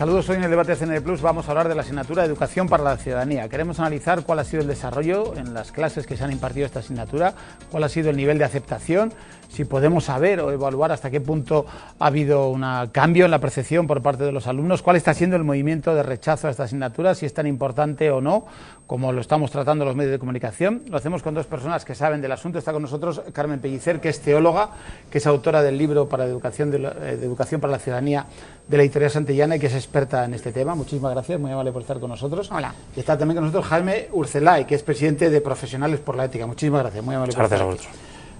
Saludos, hoy en el debate CNE Plus vamos a hablar de la asignatura de Educación para la Ciudadanía. Queremos analizar cuál ha sido el desarrollo en las clases que se han impartido esta asignatura, cuál ha sido el nivel de aceptación, si podemos saber o evaluar hasta qué punto ha habido un cambio en la percepción por parte de los alumnos, cuál está siendo el movimiento de rechazo a esta asignatura, si es tan importante o no, como lo estamos tratando los medios de comunicación. Lo hacemos con dos personas que saben del asunto. Está con nosotros Carmen Pellicer, que es teóloga, que es autora del libro para Educación para la Ciudadanía de la editorial Santillana y que es experta en este tema. Muchísimas gracias, muy amable por estar con nosotros. Hola. Y está también con nosotros Jaime Urcelay, que es presidente de Profesionales por la Ética. Muchísimas gracias, muy amable. Muchas gracias a vosotros.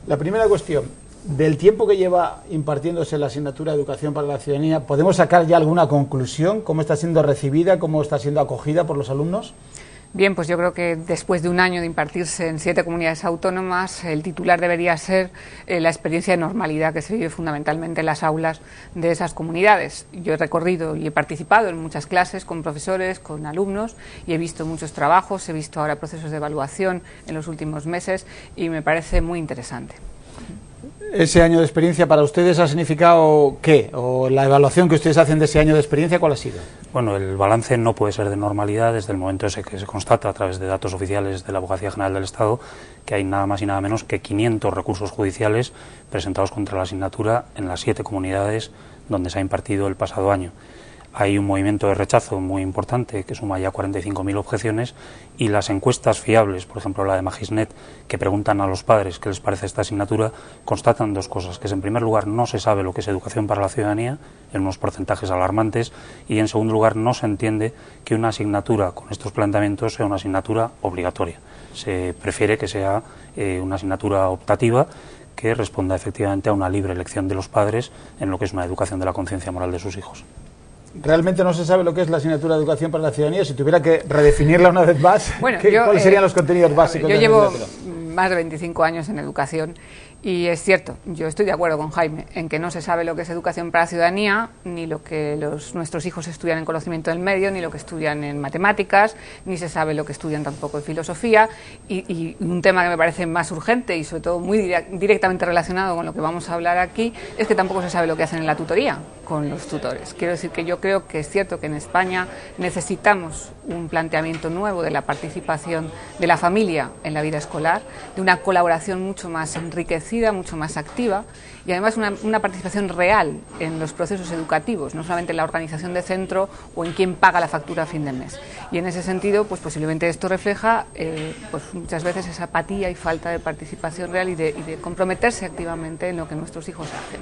La primera cuestión, del tiempo que lleva impartiéndose la asignatura de Educación para la Ciudadanía, ¿podemos sacar ya alguna conclusión? ¿Cómo está siendo recibida? ¿Cómo está siendo acogida por los alumnos? Bien, pues yo creo que después de un año de impartirse en 7 comunidades autónomas, el titular debería ser la experiencia de normalidad que se vive fundamentalmente en las aulas de esas comunidades. Yo he recorrido y he participado en muchas clases con profesores, con alumnos, y he visto muchos trabajos, he visto ahora procesos de evaluación en los últimos meses y me parece muy interesante. ¿Ese año de experiencia para ustedes ha significado qué? ¿O la evaluación que ustedes hacen de ese año de experiencia, cuál ha sido? Bueno, el balance no puede ser de normalidad desde el momento ese que se constata a través de datos oficiales de la Abogacía General del Estado que hay nada más y nada menos que 500 recursos judiciales presentados contra la asignatura en las 7 comunidades donde se ha impartido el pasado año. Hay un movimiento de rechazo muy importante que suma ya 45.000 objeciones y las encuestas fiables, por ejemplo la de Magisnet, que preguntan a los padres qué les parece esta asignatura, constatan dos cosas, que es en primer lugar no se sabe lo que es educación para la ciudadanía, en unos porcentajes alarmantes, y en segundo lugar no se entiende que una asignatura con estos planteamientos sea una asignatura obligatoria. Se prefiere que sea una asignatura optativa que responda efectivamente a una libre elección de los padres en lo que es una educación de la conciencia moral de sus hijos. ¿Realmente no se sabe lo que es la asignatura de Educación para la Ciudadanía? Si tuviera que redefinirla una vez más, bueno, ¿cuáles serían los contenidos básicos? Yo llevo más de 25 años en educación y es cierto, yo estoy de acuerdo con Jaime en que no se sabe lo que es educación para la ciudadanía, ni lo que nuestros hijos estudian en conocimiento del medio, ni lo que estudian en matemáticas, ni se sabe lo que estudian tampoco en filosofía, y un tema que me parece más urgente y sobre todo muy directamente relacionado con lo que vamos a hablar aquí, es que tampoco se sabe lo que hacen en la tutoría con los tutores. Quiero decir que yo creo que es cierto que en España necesitamos un planteamiento nuevo de la participación de la familia en la vida escolar, de una colaboración mucho más enriquecida, mucho más activa y además una participación real en los procesos educativos, no solamente en la organización de centro o en quién paga la factura a fin de mes. Y en ese sentido, pues posiblemente esto refleja pues muchas veces esa apatía y falta de participación real y de comprometerse activamente en lo que nuestros hijos hacen.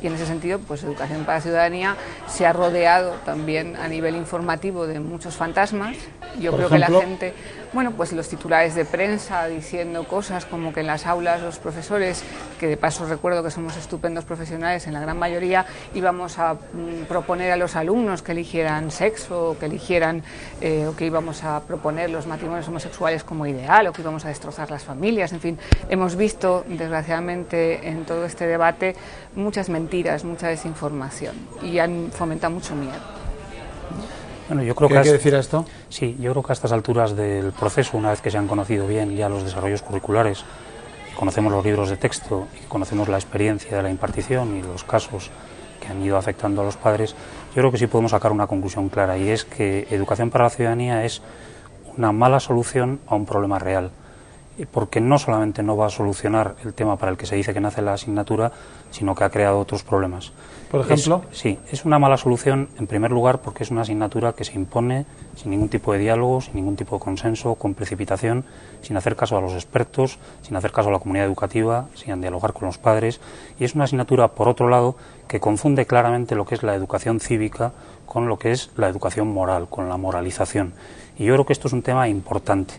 Y en ese sentido, pues Educación para la Ciudadanía se ha rodeado también a nivel informativo de muchos fantasmas. Yo creo que la gente, bueno, pues los titulares de prensa diciendo cosas como que en las aulas los profesores, que de paso recuerdo que somos estupendos profesionales en la gran mayoría, íbamos a proponer a los alumnos que eligieran sexo, o que eligieran, o que íbamos a proponer los matrimonios homosexuales como ideal, o que íbamos a destrozar las familias. En fin, hemos visto, desgraciadamente, en todo este debate, muchas mentiras, mucha desinformación, y han fomentado mucho miedo. Bueno, yo creo ¿Qué hay que decir a esto? Sí, yo creo que a estas alturas del proceso, una vez que se han conocido bien ya los desarrollos curriculares, conocemos los libros de texto y conocemos la experiencia de la impartición y los casos que han ido afectando a los padres, yo creo que sí podemos sacar una conclusión clara, y es que Educación para la Ciudadanía es una mala solución a un problema real, porque no solamente no va a solucionar el tema para el que se dice que nace la asignatura, sino que ha creado otros problemas. ¿Por ejemplo? Sí, es una mala solución en primer lugar porque es una asignatura que se impone sin ningún tipo de diálogo, sin ningún tipo de consenso, con precipitación, sin hacer caso a los expertos, sin hacer caso a la comunidad educativa, sin dialogar con los padres, y es una asignatura, por otro lado, que confunde claramente lo que es la educación cívica con lo que es la educación moral, con la moralización. Y yo creo que esto es un tema importante.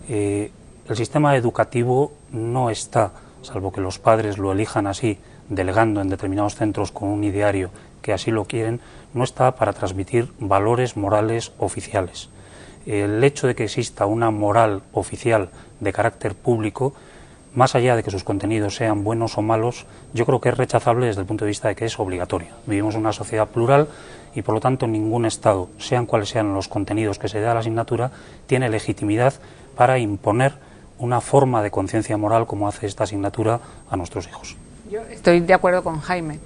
El sistema educativo no está, salvo que los padres lo elijan así, delegando en determinados centros con un ideario que así lo quieren, no está para transmitir valores morales oficiales. El hecho de que exista una moral oficial de carácter público, más allá de que sus contenidos sean buenos o malos, yo creo que es rechazable desde el punto de vista de que es obligatoria. Vivimos en una sociedad plural y por lo tanto ningún Estado, sean cuales sean los contenidos que se da a la asignatura, tiene legitimidad para imponer una forma de conciencia moral como hace esta asignatura a nuestros hijos. Yo estoy de acuerdo con Jaime.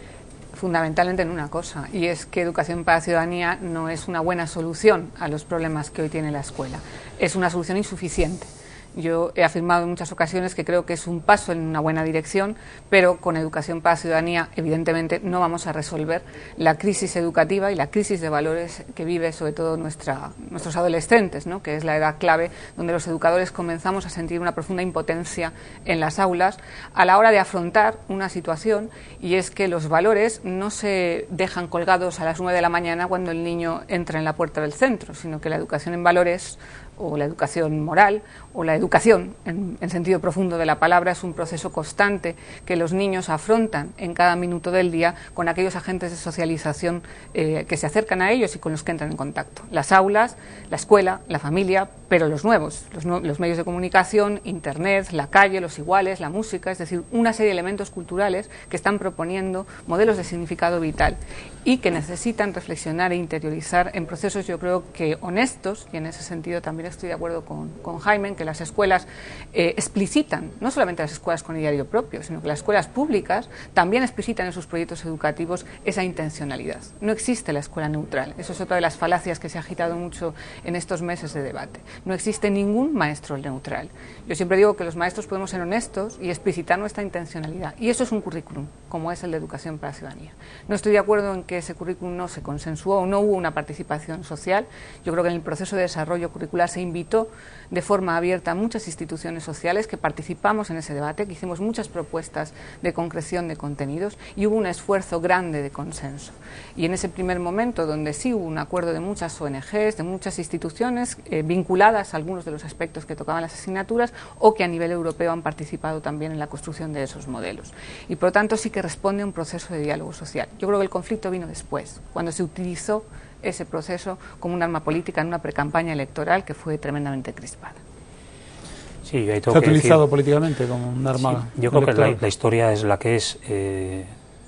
fundamentalmente en una cosa, y es que educación para la ciudadanía no es una buena solución a los problemas que hoy tiene la escuela, es una solución insuficiente. Yo he afirmado en muchas ocasiones que creo que es un paso en una buena dirección, pero con educación para la ciudadanía, evidentemente, no vamos a resolver la crisis educativa y la crisis de valores que vive sobre todo nuestros adolescentes, ¿no?, que es la edad clave donde los educadores comenzamos a sentir una profunda impotencia en las aulas a la hora de afrontar una situación, y es que los valores no se dejan colgados a las 9 de la mañana cuando el niño entra en la puerta del centro, sino que la educación en valores, o la educación moral, o la educación en sentido profundo de la palabra, es un proceso constante que los niños afrontan en cada minuto del día con aquellos agentes de socialización que se acercan a ellos y con los que entran en contacto. Las aulas, la escuela, la familia, pero los nuevos, los medios de comunicación, internet, la calle, los iguales, la música, es decir, una serie de elementos culturales que están proponiendo modelos de significado vital y que necesitan reflexionar e interiorizar en procesos, yo creo que honestos, y en ese sentido también estoy de acuerdo con Jaime, que las escuelas explicitan, no solamente las escuelas con ideario propio, sino que las escuelas públicas también explicitan en sus proyectos educativos esa intencionalidad. No existe la escuela neutral, eso es otra de las falacias que se ha agitado mucho en estos meses de debate. No existe ningún maestro neutral. Yo siempre digo que los maestros podemos ser honestos y explicitar nuestra intencionalidad, y eso es un currículum, como es el de educación para la ciudadanía. No estoy de acuerdo en que ese currículum no se consensuó o no hubo una participación social. Yo creo que en el proceso de desarrollo curricular se invitó de forma abierta a muchas instituciones sociales que participamos en ese debate, que hicimos muchas propuestas de concreción de contenidos y hubo un esfuerzo grande de consenso. Y en ese primer momento, donde sí hubo un acuerdo de muchas ONGs, de muchas instituciones vinculadas a algunos de los aspectos que tocaban las asignaturas o que a nivel europeo han participado también en la construcción de esos modelos. Y por lo tanto sí que responde a un proceso de diálogo social. Yo creo que el conflicto vino después, cuando se utilizó ese proceso como un arma política en una precampaña electoral que fue tremendamente crispada. Sí, yo ahí ¿Se ha utilizado políticamente como un arma? Sí, yo creo que la historia es la que es.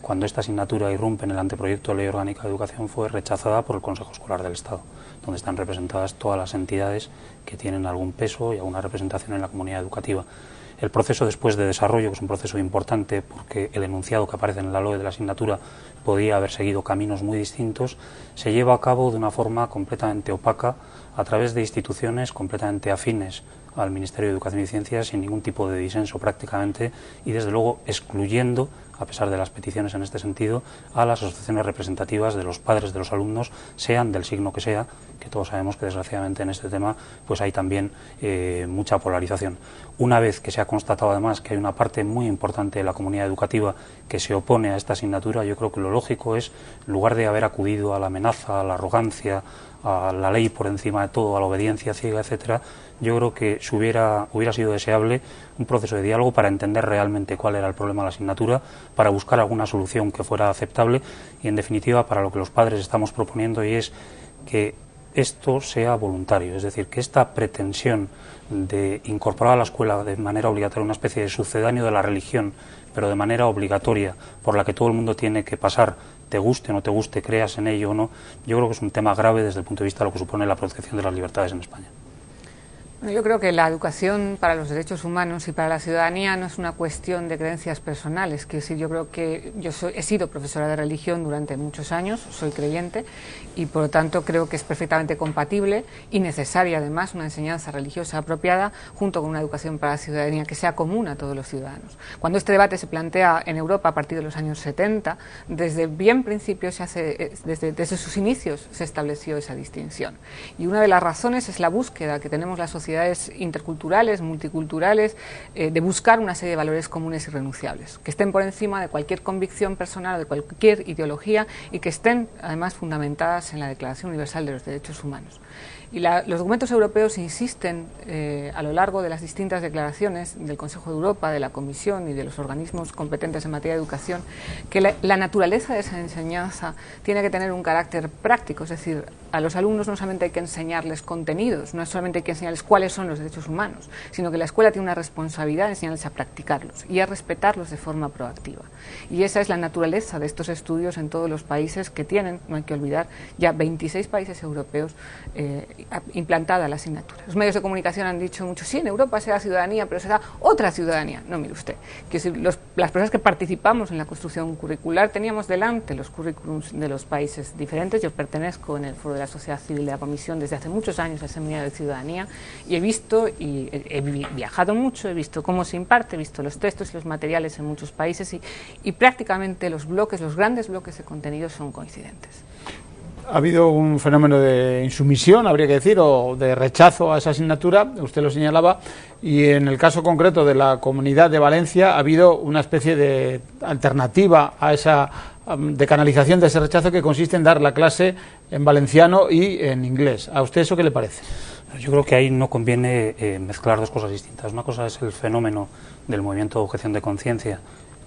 Cuando esta asignatura irrumpe en el anteproyecto de Ley Orgánica de Educación fue rechazada por el Consejo Escolar del Estado, donde están representadas todas las entidades que tienen algún peso y alguna representación en la comunidad educativa. El proceso después de desarrollo, que es un proceso importante porque el enunciado que aparece en la LOE de la asignatura podía haber seguido caminos muy distintos, se lleva a cabo de una forma completamente opaca a través de instituciones completamente afines al Ministerio de Educación y Ciencias, sin ningún tipo de disenso prácticamente, y desde luego excluyendo, a pesar de las peticiones en este sentido, a las asociaciones representativas de los padres de los alumnos, sean del signo que sea, que todos sabemos que desgraciadamente en este tema pues hay también mucha polarización. Una vez que se ha constatado además que hay una parte muy importante de la comunidad educativa que se opone a esta asignatura, yo creo que lo lógico es, en lugar de haber acudido a la amenaza, a la arrogancia, a la ley por encima de todo, a la obediencia ciega, etcétera, yo creo que hubiera sido deseable un proceso de diálogo para entender realmente cuál era el problema de la asignatura, para buscar alguna solución que fuera aceptable y, en definitiva, para lo que los padres estamos proponiendo, y es que esto sea voluntario, es decir, que esta pretensión de incorporar a la escuela de manera obligatoria una especie de sucedáneo de la religión, pero de manera obligatoria, por la que todo el mundo tiene que pasar, te guste o no te guste, creas en ello o no, yo creo que es un tema grave desde el punto de vista de lo que supone la protección de las libertades en España. Yo creo que la educación para los derechos humanos y para la ciudadanía no es una cuestión de creencias personales. Quiero decir, yo creo que he sido profesora de religión durante muchos años, soy creyente, y por lo tanto creo que es perfectamente compatible y necesaria además una enseñanza religiosa apropiada junto con una educación para la ciudadanía que sea común a todos los ciudadanos. Cuando este debate se plantea en Europa a partir de los años 70, desde bien principio desde sus inicios se estableció esa distinción. Y una de las razones es la búsqueda que tenemos las sociedades interculturales, multiculturales, de buscar una serie de valores comunes irrenunciables, que estén por encima de cualquier convicción personal o de cualquier ideología y que estén además fundamentadas en la Declaración Universal de los Derechos Humanos. Y los documentos europeos insisten a lo largo de las distintas declaraciones del Consejo de Europa, de la Comisión y de los organismos competentes en materia de educación, que la naturaleza de esa enseñanza tiene que tener un carácter práctico, es decir, a los alumnos no solamente hay que enseñarles contenidos, no solamente hay que enseñarles cuáles son los derechos humanos, sino que la escuela tiene una responsabilidad de enseñarles a practicarlos y a respetarlos de forma proactiva. Y esa es la naturaleza de estos estudios en todos los países que tienen, no hay que olvidar, ya 26 países europeos implantada la asignatura. Los medios de comunicación han dicho mucho, sí, en Europa será ciudadanía, pero será otra ciudadanía. No, mire usted, quiero decir, las personas que participamos en la construcción curricular teníamos delante los currículums de los países diferentes. Yo pertenezco en el Foro de la Sociedad Civil de la Comisión desde hace muchos años al Seminario de Ciudadanía y he visto, y he viajado mucho, he visto cómo se imparte, he visto los textos y los materiales en muchos países y prácticamente los grandes bloques de contenidos son coincidentes. Ha habido un fenómeno de insumisión, habría que decir, o de rechazo a esa asignatura, usted lo señalaba, y en el caso concreto de la Comunidad de Valencia ha habido una especie de alternativa a esa de canalización de ese rechazo que consiste en dar la clase en valenciano y en inglés. ¿A usted eso qué le parece? Yo creo que ahí no conviene mezclar dos cosas distintas. Una cosa es el fenómeno del movimiento de objeción de conciencia,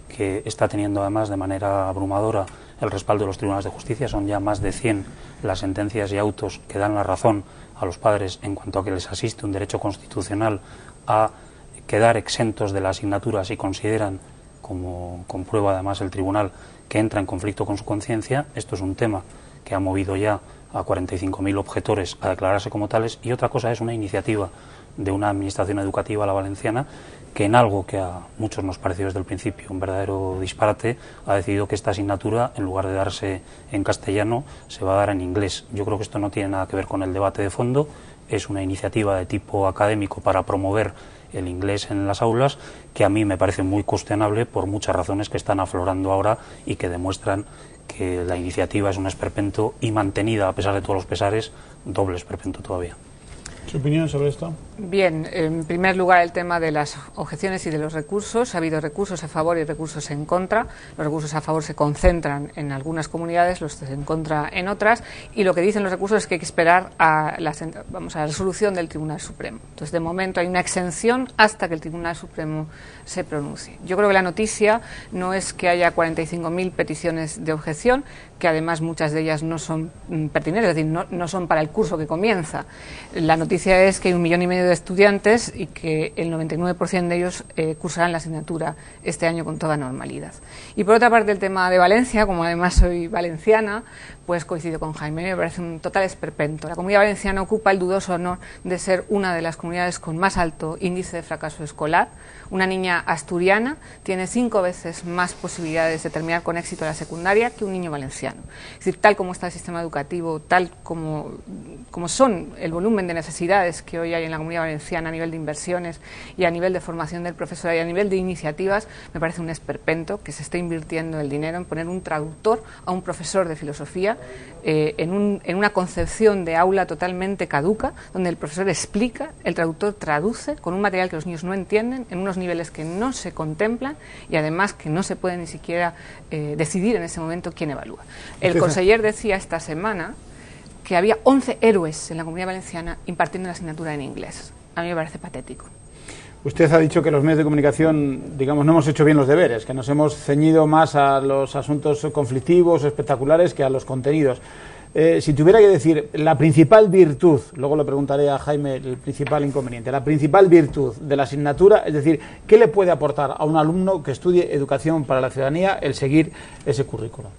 que está teniendo además de manera abrumadora el respaldo de los tribunales de justicia. Son ya más de 100 las sentencias y autos que dan la razón a los padres en cuanto a que les asiste un derecho constitucional a quedar exentos de la asignatura si consideran, como comprueba además el tribunal, que entra en conflicto con su conciencia. Esto es un tema que ha movido ya a 45.000 objetores a declararse como tales, y otra cosa es una iniciativa de una administración educativa, la valenciana, que en algo que a muchos nos pareció desde el principio un verdadero disparate, ha decidido que esta asignatura, en lugar de darse en castellano, se va a dar en inglés. Yo creo que esto no tiene nada que ver con el debate de fondo, es una iniciativa de tipo académico para promover el inglés en las aulas, que a mí me parece muy cuestionable por muchas razones que están aflorando ahora y que demuestran que la iniciativa es un esperpento y mantenida, a pesar de todos los pesares, doble esperpento todavía. ¿Su opinión sobre esto? Bien, en primer lugar el tema de las objeciones y de los recursos. Ha habido recursos a favor y recursos en contra. Los recursos a favor se concentran en algunas comunidades, los en contra en otras, y lo que dicen los recursos es que hay que esperar a la resolución del Tribunal Supremo. Entonces, de momento hay una exención hasta que el Tribunal Supremo se pronuncie. Yo creo que la noticia no es que haya 45.000 peticiones de objeción, que además muchas de ellas no son pertinentes, es decir, no son para el curso que comienza. La noticia es que hay 1,5 millones de estudiantes y que el 99% de ellos cursarán la asignatura este año con toda normalidad. Y por otra parte, el tema de Valencia, como además soy valenciana, pues coincido con Jaime, me parece un total esperpento. La Comunidad Valenciana ocupa el dudoso honor de ser una de las comunidades con más alto índice de fracaso escolar. Una niña asturiana tiene 5 veces más posibilidades de terminar con éxito la secundaria que un niño valenciano. Es decir, tal como está el sistema educativo, tal como son el volumen de necesidades que hoy hay en la Comunidad Valenciana a nivel de inversiones y a nivel de formación del profesorado y a nivel de iniciativas, me parece un esperpento que se esté invirtiendo el dinero en poner un traductor a un profesor de filosofía en una concepción de aula totalmente caduca, donde el profesor explica, el traductor traduce con un material que los niños no entienden, en unos niveles que no se contemplan y además que no se puede ni siquiera decidir en ese momento quién evalúa. El conseller decía esta semana que había 11 héroes en la Comunidad Valenciana impartiendo la asignatura en inglés. A mí me parece patético. Usted ha dicho que los medios de comunicación, digamos, no hemos hecho bien los deberes, que nos hemos ceñido más a los asuntos conflictivos o espectaculares que a los contenidos. Si tuviera que decir la principal virtud, luego le preguntaré a Jaime el principal inconveniente, la principal virtud de la asignatura, es decir, ¿qué le puede aportar a un alumno que estudie educación para la ciudadanía el seguir ese currículo?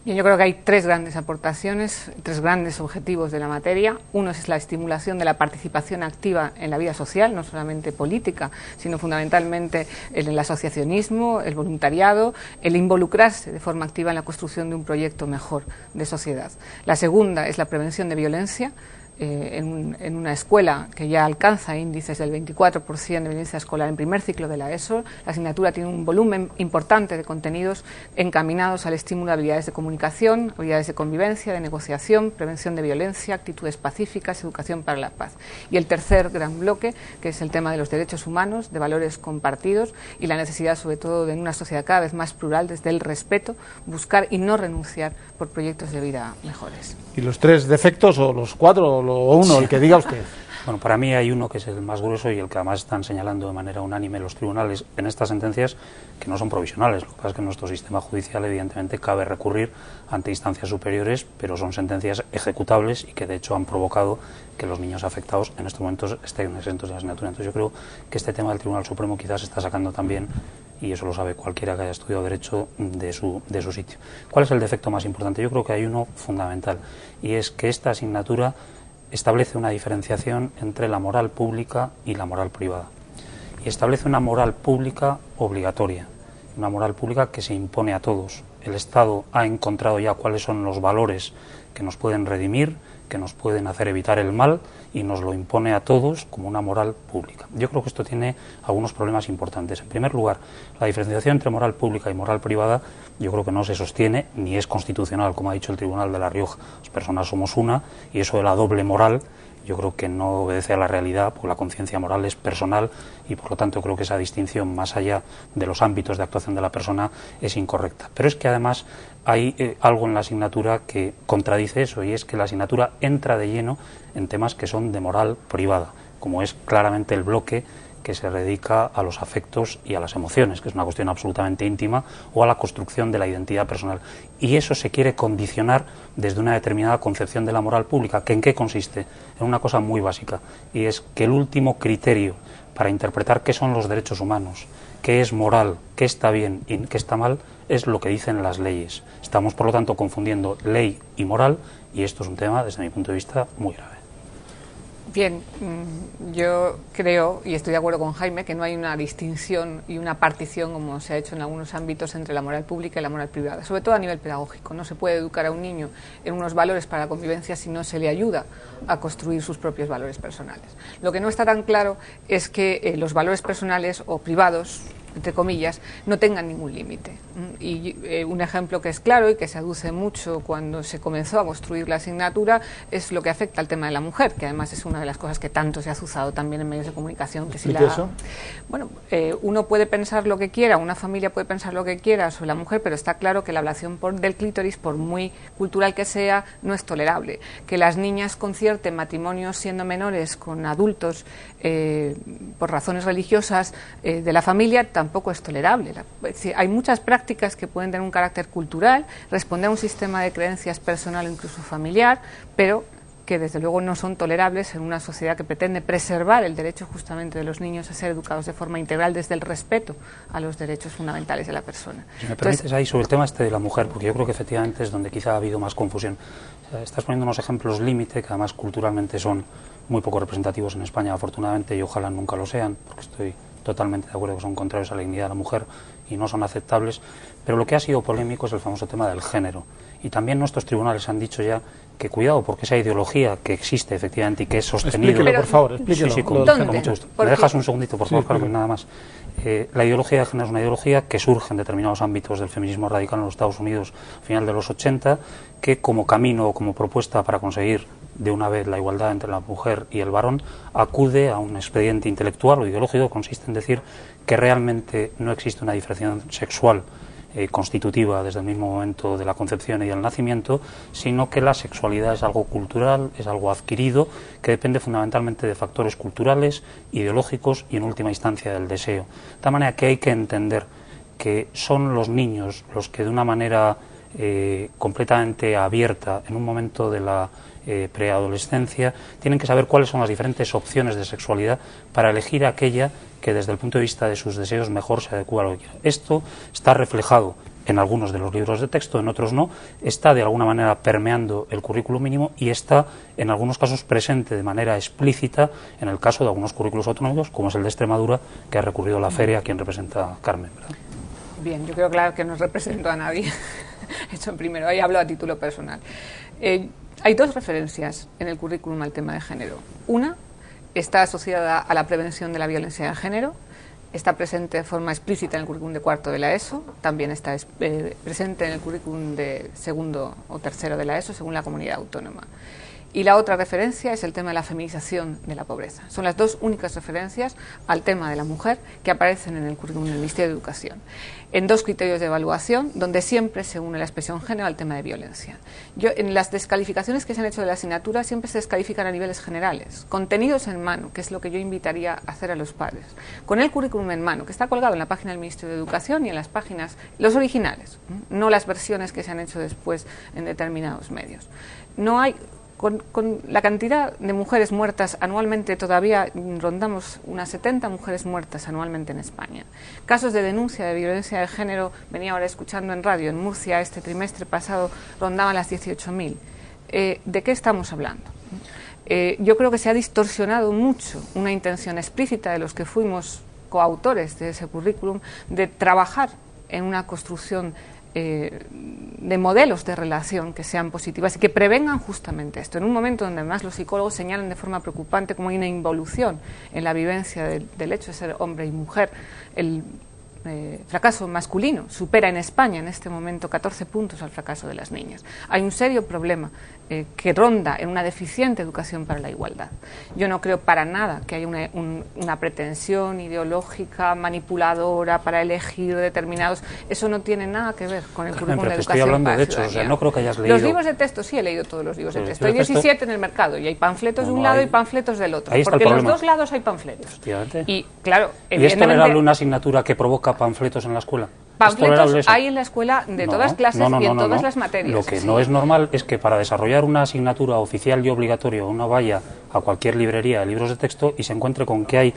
Yo creo que hay 3 grandes aportaciones, 3 grandes objetivos de la materia. Uno es la estimulación de la participación activa en la vida social, no solamente política, sino fundamentalmente en el asociacionismo, el voluntariado, el involucrarse de forma activa en la construcción de un proyecto mejor de sociedad. La segunda es la prevención de violencia. En una escuela que ya alcanza índices del 24% de violencia escolar en primer ciclo de la ESO, la asignatura tiene un volumen importante de contenidos encaminados al estímulo de habilidades de comunicación, habilidades de convivencia, de negociación, prevención de violencia, actitudes pacíficas, educación para la paz. Y el tercer gran bloque, que es el tema de los derechos humanos, de valores compartidos y la necesidad, sobre todo, de en una sociedad cada vez más plural, desde el respeto, buscar y no renunciar por proyectos de vida mejores. ¿Y los 3 defectos o los 4 o uno, el que diga usted? Bueno, para mí hay uno que es el más grueso y el que además están señalando de manera unánime los tribunales en estas sentencias, que no son provisionales. Lo que pasa es que en nuestro sistema judicial evidentemente cabe recurrir ante instancias superiores, pero son sentencias ejecutables y que de hecho han provocado que los niños afectados en estos momentos estén exentos de la asignatura. Entonces yo creo que este tema del Tribunal Supremo quizás está sacando también, y eso lo sabe cualquiera que haya estudiado Derecho, de su sitio. ¿Cuál es el defecto más importante? Yo creo que hay uno fundamental, y es que esta asignatura establece una diferenciación entre la moral pública y la moral privada. Y establece una moral pública obligatoria, una moral pública que se impone a todos. El Estado ha encontrado ya cuáles son los valores que nos pueden redimir, que nos pueden hacer evitar el mal, y nos lo impone a todos como una moral pública. Yo creo que esto tiene algunos problemas importantes. En primer lugar, la diferenciación entre moral pública y moral privada yo creo que no se sostiene ni es constitucional, como ha dicho el Tribunal de La Rioja. Las personas somos una, y eso de la doble moral yo creo que no obedece a la realidad, porque la conciencia moral es personal y por lo tanto creo que esa distinción, más allá de los ámbitos de actuación de la persona, es incorrecta. Pero es que además hay algo en la asignatura que contradice eso, y es que la asignatura entra de lleno en temas que son de moral privada, como es claramente el bloque que se dedica a los afectos y a las emociones, que es una cuestión absolutamente íntima, o a la construcción de la identidad personal. Y eso se quiere condicionar desde una determinada concepción de la moral pública, que ¿en qué consiste? En una cosa muy básica, y es que el último criterio para interpretar qué son los derechos humanos, qué es moral, qué está bien y qué está mal, es lo que dicen las leyes. Estamos, por lo tanto, confundiendo ley y moral, y esto es un tema, desde mi punto de vista, muy grave. Bien, yo creo, y estoy de acuerdo con Jaime, que no hay una distinción y una partición, como se ha hecho en algunos ámbitos, entre la moral pública y la moral privada, sobre todo a nivel pedagógico. No se puede educar a un niño en unos valores para la convivencia si no se le ayuda a construir sus propios valores personales. Lo que no está tan claro es que los valores personales o privados, entre comillas, no tengan ningún límite. Y un ejemplo que es claro y que se aduce mucho cuando se comenzó a construir la asignatura es lo que afecta al tema de la mujer, que además es una de las cosas que tanto se ha azuzado también en medios de comunicación. Que si eso? Bueno, uno puede pensar lo que quiera, una familia puede pensar lo que quiera sobre la mujer, pero está claro que la ablación del clítoris, por muy cultural que sea, no es tolerable. Que las niñas concierten matrimonios siendo menores con adultos por razones religiosas de la familia tampoco es tolerable. Hay muchas prácticas que pueden tener un carácter cultural, responder a un sistema de creencias personal o incluso familiar, pero que desde luego no son tolerables en una sociedad que pretende preservar el derecho justamente de los niños a ser educados de forma integral desde el respeto a los derechos fundamentales de la persona. Si me permites, ahí sobre el tema este de la mujer, porque yo creo que efectivamente es donde quizá ha habido más confusión. Estás poniendo unos ejemplos límite que además culturalmente son muy poco representativos en España, afortunadamente, y ojalá nunca lo sean, porque estoy totalmente de acuerdo que son contrarios a la dignidad de la mujer y no son aceptables, pero lo que ha sido polémico es el famoso tema del género. Y también nuestros tribunales han dicho ya que cuidado, porque esa ideología que existe efectivamente y que es sostenible... Explíquelo, por favor, explíquelo. Sí, con mucho gusto. ¿Me dejas un segundito, por favor, sí, Carmen, nada más? La ideología de género es una ideología que surge en determinados ámbitos del feminismo radical en los Estados Unidos a final de los 80, que como camino o como propuesta para conseguir de una vez la igualdad entre la mujer y el varón, acude a un expediente intelectual o ideológico que consiste en decir que realmente no existe una diferenciación sexual constitutiva desde el mismo momento de la concepción y del nacimiento, sino que la sexualidad es algo cultural, es algo adquirido, que depende fundamentalmente de factores culturales, ideológicos y en última instancia del deseo. De tal manera que hay que entender que son los niños los que de una manera completamente abierta en un momento de la preadolescencia tienen que saber cuáles son las diferentes opciones de sexualidad para elegir aquella que desde el punto de vista de sus deseos mejor se adecua a lo que quiera. Esto está reflejado en algunos de los libros de texto, en otros no, está de alguna manera permeando el currículo mínimo y está en algunos casos presente de manera explícita en el caso de algunos currículos autonómicos, como es el de Extremadura, que ha recurrido a la feria, a quien representa Carmen, ¿verdad? Bien, yo creo claro que no represento a nadie. Hecho en primero, ahí hablo a título personal. Hay dos referencias en el currículum al tema de género. Una está asociada a la prevención de la violencia de género, está presente de forma explícita en el currículum de cuarto de la ESO, también está presente en el currículum de segundo o tercero de la ESO, según la comunidad autónoma. Y la otra referencia es el tema de la feminización de la pobreza. Son las dos únicas referencias al tema de la mujer que aparecen en el currículum del Ministerio de Educación, en dos criterios de evaluación, donde siempre se une la expresión género al tema de violencia. En las descalificaciones que se han hecho de la asignatura siempre se descalifican a niveles generales, contenidos en mano, que es lo que yo invitaría a hacer a los padres, con el currículum en mano, que está colgado en la página del Ministerio de Educación y en las páginas, los originales, no las versiones que se han hecho después en determinados medios. No hay... Con la cantidad de mujeres muertas anualmente, todavía rondamos unas 70 mujeres muertas anualmente en España. Casos de denuncia de violencia de género, venía ahora escuchando en radio, en Murcia este trimestre pasado rondaban las 18.000. ¿De qué estamos hablando? Yo creo que se ha distorsionado mucho una intención explícita de los que fuimos coautores de ese currículum de trabajar en una construcción de modelos de relación que sean positivas y que prevengan justamente esto. En un momento donde además los psicólogos señalan de forma preocupante como hay una involución en la vivencia del hecho de ser hombre y mujer, el fracaso masculino supera en España en este momento 14 puntos al fracaso de las niñas. Hay un serio problema que ronda en una deficiente educación para la igualdad. Yo no creo para nada que haya una pretensión ideológica manipuladora para elegir determinados. Eso no tiene nada que ver con el currículum de educación. Estoy hablando para de hechos, o sea, no creo que hayas leído. Los libros de texto, sí he leído todos los libros de texto. Hay 17 en el mercado y hay panfletos de un lado y panfletos del otro. Porque en los dos lados hay panfletos. Y claro, ¿y es tolerable una asignatura que provoca panfletos en la escuela? Panfletos hay en la escuela de todas clases y en todas las materias. Lo que no es normal es que para desarrollar una asignatura oficial y obligatoria uno vaya a cualquier librería de libros de texto y se encuentre con que hay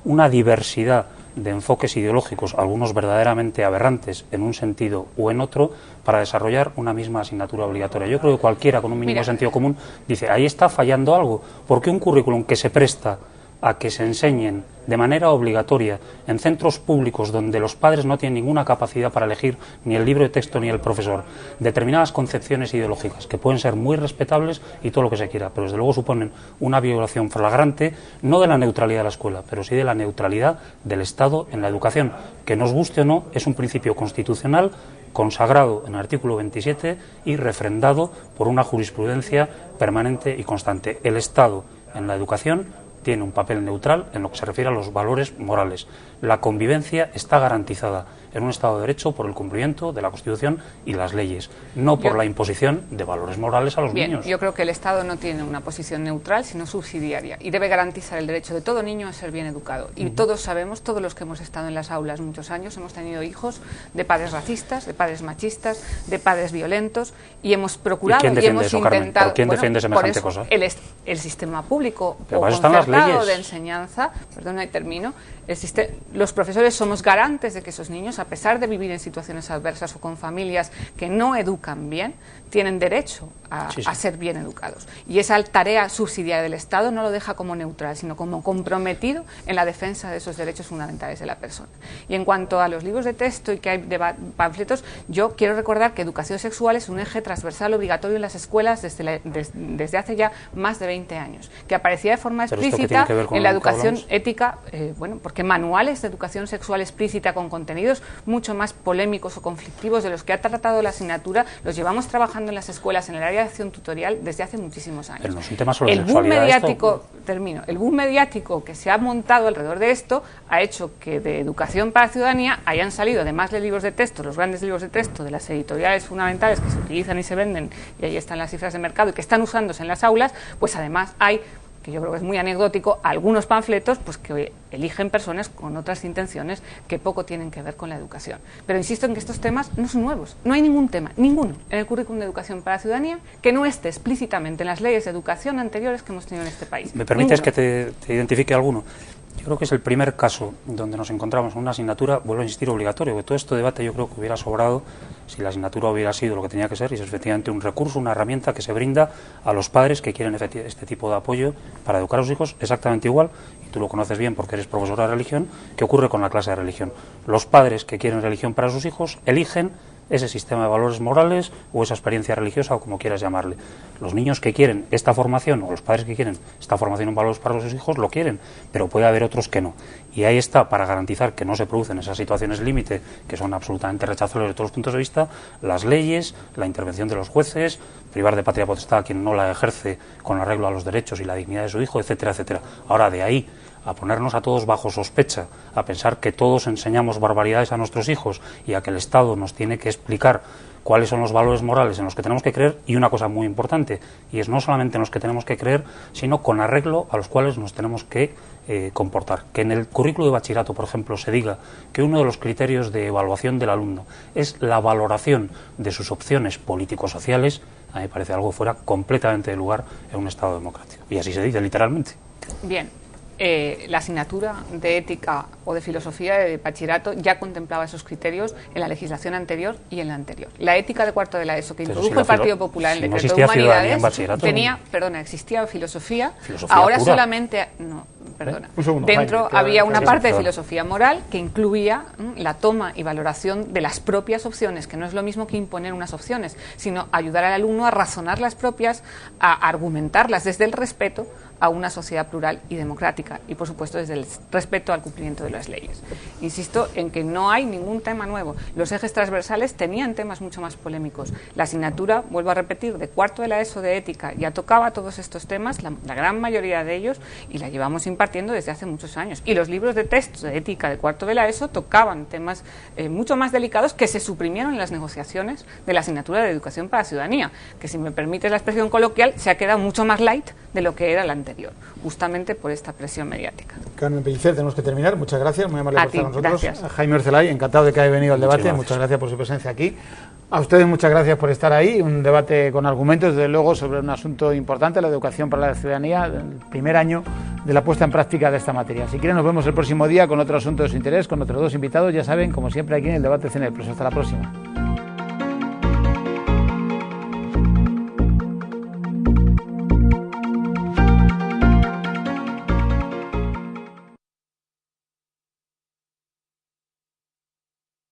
una diversidad de enfoques ideológicos, algunos verdaderamente aberrantes en un sentido o en otro, para desarrollar una misma asignatura obligatoria. Yo creo que cualquiera con un mínimo sentido común dice, ahí está fallando algo, porque un currículum que se presta a que se enseñen de manera obligatoria en centros públicos donde los padres no tienen ninguna capacidad para elegir ni el libro de texto ni el profesor, determinadas concepciones ideológicas que pueden ser muy respetables y todo lo que se quiera, pero desde luego suponen una violación flagrante no de la neutralidad de la escuela, pero sí de la neutralidad del Estado en la educación, que nos guste o no, es un principio constitucional consagrado en el artículo 27 y refrendado por una jurisprudencia permanente y constante. El Estado en la educación tiene un papel neutral en lo que se refiere a los valores morales. La convivencia está garantizada en un Estado de Derecho por el cumplimiento de la Constitución y las leyes, no por la imposición de valores morales a los niños. Yo creo que el Estado no tiene una posición neutral, sino subsidiaria, y debe garantizar el derecho de todo niño a ser bien educado. Y todos sabemos, todos los que hemos estado en las aulas muchos años, hemos tenido hijos de padres racistas, de padres machistas, de padres violentos, y hemos procurado y hemos intentado... ¿Quién defiende semejante cosa? El sistema público o concertado de enseñanza, perdón, ahí termino, los profesores somos garantes de que esos niños, a pesar de vivir en situaciones adversas o con familias que no educan bien, tienen derecho a ser bien educados. Y esa tarea subsidiaria del Estado no lo deja como neutral, sino como comprometido en la defensa de esos derechos fundamentales de la persona. Y en cuanto a los libros de texto y que hay panfletos, yo quiero recordar que educación sexual es un eje transversal obligatorio en las escuelas desde hace ya más de 20 años, que aparecía de forma explícita en la educación ética, porque manuales de educación sexual explícita con contenidos mucho más polémicos o conflictivos de los que ha tratado la asignatura, los llevamos trabajando en las escuelas en el área de acción tutorial desde hace muchísimos años. Pero no es un tema sobre el boom mediático que se ha montado alrededor de esto ha hecho que de educación para la ciudadanía hayan salido, además de libros de texto, los grandes libros de texto de las editoriales fundamentales que se utilizan y se venden, y ahí están las cifras de mercado y que están usándose en las aulas, pues además hay, que yo creo que es muy anecdótico, algunos panfletos pues que eligen personas con otras intenciones que poco tienen que ver con la educación. Pero insisto en que estos temas no son nuevos. No hay ningún tema, ninguno, en el currículum de educación para la ciudadanía que no esté explícitamente en las leyes de educación anteriores que hemos tenido en este país. ¿Me permites que te identifique alguno? Yo creo que es el primer caso donde nos encontramos en una asignatura, vuelvo a insistir, obligatorio, que todo este debate yo creo que hubiera sobrado si la asignatura hubiera sido lo que tenía que ser, y es efectivamente un recurso, una herramienta que se brinda a los padres que quieren este tipo de apoyo para educar a sus hijos exactamente igual, y tú lo conoces bien porque eres profesora de religión, que ocurre con la clase de religión. Los padres que quieren religión para sus hijos eligen ese sistema de valores morales o esa experiencia religiosa o como quieras llamarle. Los niños que quieren esta formación o los padres que quieren esta formación en valores para sus hijos lo quieren, pero puede haber otros que no. Y ahí está, para garantizar que no se producen esas situaciones límite que son absolutamente rechazables de todos los puntos de vista, las leyes, la intervención de los jueces, privar de patria potestad a quien no la ejerce con arreglo a los derechos y la dignidad de su hijo, etcétera, etcétera. Ahora, de ahí a ponernos a todos bajo sospecha, a pensar que todos enseñamos barbaridades a nuestros hijos y a que el Estado nos tiene que explicar cuáles son los valores morales en los que tenemos que creer, y una cosa muy importante, y es no solamente en los que tenemos que creer, sino con arreglo a los cuales nos tenemos que comportar. Que en el currículo de bachillerato, por ejemplo, se diga que uno de los criterios de evaluación del alumno es la valoración de sus opciones político-sociales, a mí me parece algo fuera completamente de lugar en un Estado democrático. Y así se dice literalmente. Bien. La asignatura de ética o de filosofía de bachillerato ya contemplaba esos criterios en la legislación anterior y en la anterior. La ética de cuarto de la ESO que introdujo el Partido Popular en el decreto de humanidades tenía, existía filosofía ahora pura. Solamente, no, perdona. Un segundo, Dentro Jaime, había una parte de claro. filosofía moral que incluía la toma y valoración de las propias opciones, que no es lo mismo que imponer unas opciones, sino ayudar al alumno a razonar las propias, a argumentarlas desde el respeto a una sociedad plural y democrática y, por supuesto, desde el respeto al cumplimiento de las leyes. Insisto en que no hay ningún tema nuevo. Los ejes transversales tenían temas mucho más polémicos. La asignatura, vuelvo a repetir, de cuarto de la ESO de ética ya tocaba todos estos temas, la gran mayoría de ellos, y la llevamos impartiendo desde hace muchos años. Y los libros de texto de ética de cuarto de la ESO tocaban temas mucho más delicados que se suprimieron en las negociaciones de la asignatura de educación para la ciudadanía, que, si me permite la expresión coloquial, se ha quedado mucho más light de lo que era la anterior, justamente por esta presión mediática. Carmen Pellicer, tenemos que terminar. Muchas gracias, muy amable por estar con nosotros. Gracias. Jaime Orcelay, encantado de que haya venido al debate. Gracias. Muchas gracias por su presencia aquí. A ustedes muchas gracias por estar ahí. Un debate con argumentos, desde luego, sobre un asunto importante, la educación para la ciudadanía, el primer año de la puesta en práctica de esta materia. Si quieren, nos vemos el próximo día con otro asunto de su interés, con otros dos invitados, ya saben, como siempre, aquí en el Debate CNE Plus. Hasta la próxima.